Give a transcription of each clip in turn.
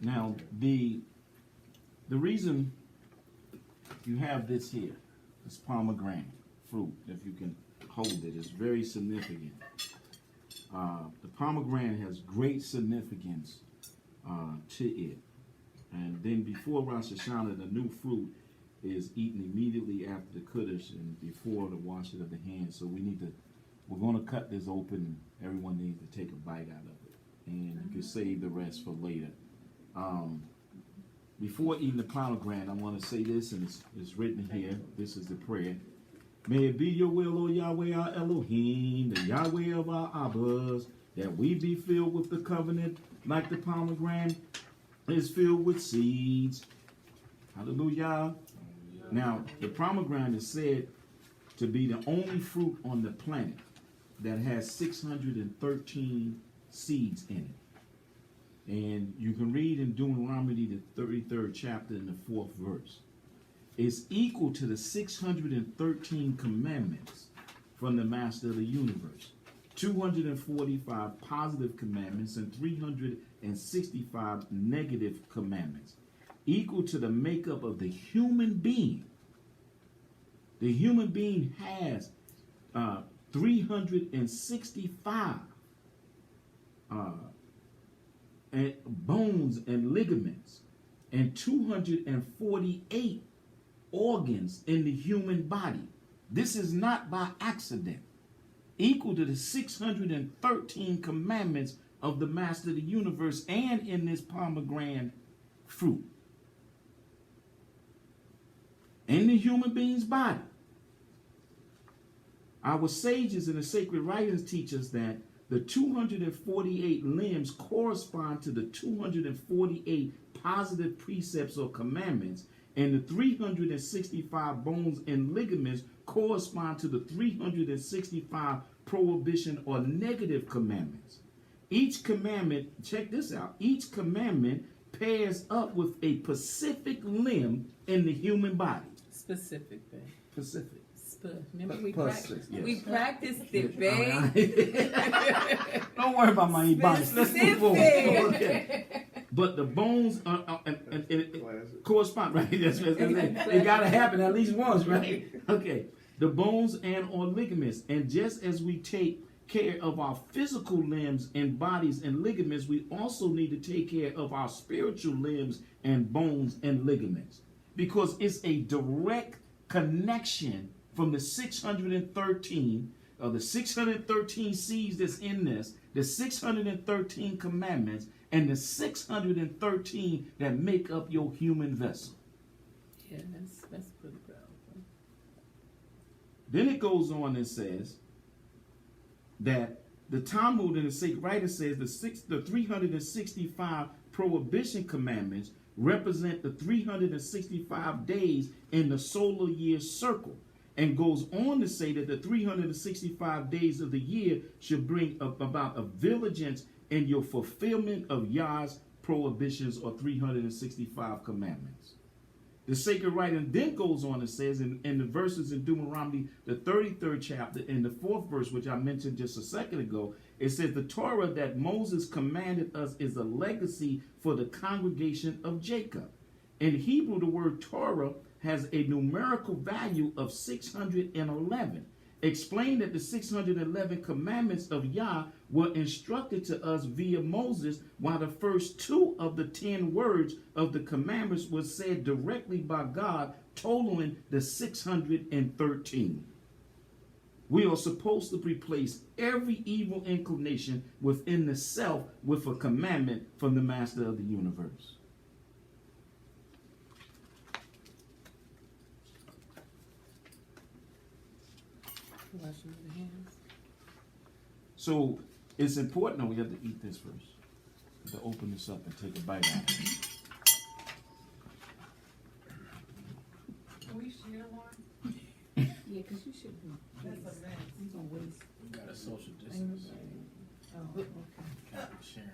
Now, the reason you have this here, this pomegranate fruit, if you can hold it, is very significant. The pomegranate has great significance to it. And then before Rosh Hashanah, the new fruit is eaten immediately after the Kiddush and before the washing of the hands. So we're going to cut this open. Everyone needs to take a bite out of it. And you can save the rest for later. Before eating the pomegranate, I want to say this, and it's written here. This is the prayer. May it be your will, O Yahweh our Elohim, the Yahweh of our Abbas, that we be filled with the covenant like the pomegranate is filled with seeds. Hallelujah. Now, the pomegranate is said to be the only fruit on the planet that has 613 seeds in it. And you can read in Deuteronomy, the 33rd chapter, in the 4th verse. It's equal to the 613 commandments from the Master of the universe. 245 positive commandments and 365 negative commandments. Equal to the makeup of the human being. The human being has 365 bones and ligaments and 248 organs in the human body. This is not by accident. Equal to the 613 commandments of the Master of the universe and in this pomegranate fruit. In the human being's body. Our sages in the sacred writings teach us that the 248 limbs correspond to the 248 positive precepts or commandments, and the 365 bones and ligaments correspond to the 365 prohibition or negative commandments. Each commandment, check this out, each commandment pairs up with a specific limb in the human body. Specific, babe. Specific. Remember we Yes. practiced it, babe. Don't worry about my body. Let's move forward. Okay. But the bones and it correspond, right? It got to happen at least once, right? Okay. The bones and or ligaments. And just as we take care of our physical limbs and bodies and ligaments, we also need to take care of our spiritual limbs and bones and ligaments. Because it's a direct connection from the 613 of the 613 seeds that's in this, the 613 commandments, and the 613 that make up your human vessel. Yeah, that's pretty powerful. Then it goes on and says that the Talmud in the sacred writing says the 365 prohibition commandments represent the 365 days in the solar year circle, and goes on to say that the 365 days of the year should bring about a vigilance in your fulfillment of Yah's prohibitions or 365 commandments. The sacred writing then goes on and says in the verses in Deuteronomy, the 33rd chapter, in the 4th verse, which I mentioned just a second ago, it says the Torah that Moses commanded us is a legacy for the congregation of Jacob. In Hebrew, the word Torah has a numerical value of 611. Explain that the 611 commandments of Yah were instructed to us via Moses, while the first 2 of the 10 words of the commandments were said directly by God, totaling the 613. We are supposed to replace every evil inclination within the self with a commandment from the Master of the universe. Washing the hands. So it's important that we have to eat this first. To open this up and take a bite out of it. Can we share one? Yeah, because you should be. That's a mess. You gonna waste. We got a social distance. Oh, okay. Sharing.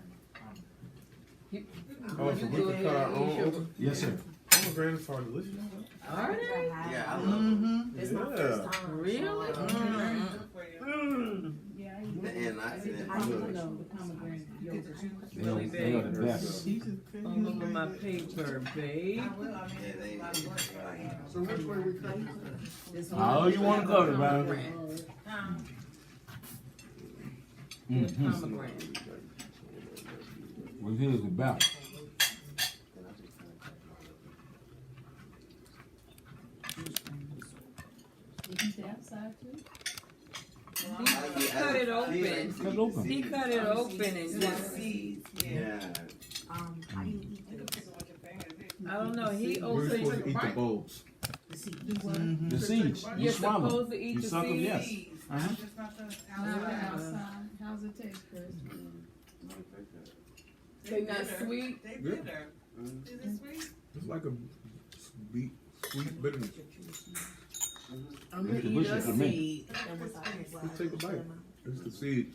Oh, so we can cut our own Yes, sir. pomegranates are delicious. Are they? Yeah, I love It's my first time. Really? Yeah, And I I don't know the pomegranate yogurt. They are the best. Oh, on my paper, babe. I will, I mean, it's a lot of work, but I am. So which way we cut? This How you wanna cut it, man? pomegranate. Mm-hmm. Pomegranate. Well, here's the back. Isn't the outside too? He cut it open. Cut it open. He cut it open and just, Yeah. I didn't eat You can those. pick it with your fingers. I don't know, he We're opened. supposed to eat the bulbs. The seed. The seeds. You You're swallow. supposed to eat You the suck them, seeds? yes. Uh-huh. Just not the Not the outside. outside. How's it taste, Chris? They not bitter. sweet? They Yeah. bitter. Is it sweet? It's like a sweet bitterness. I'm gonna It's eat delicious a to me. seed. Just take a bite. It's the seed.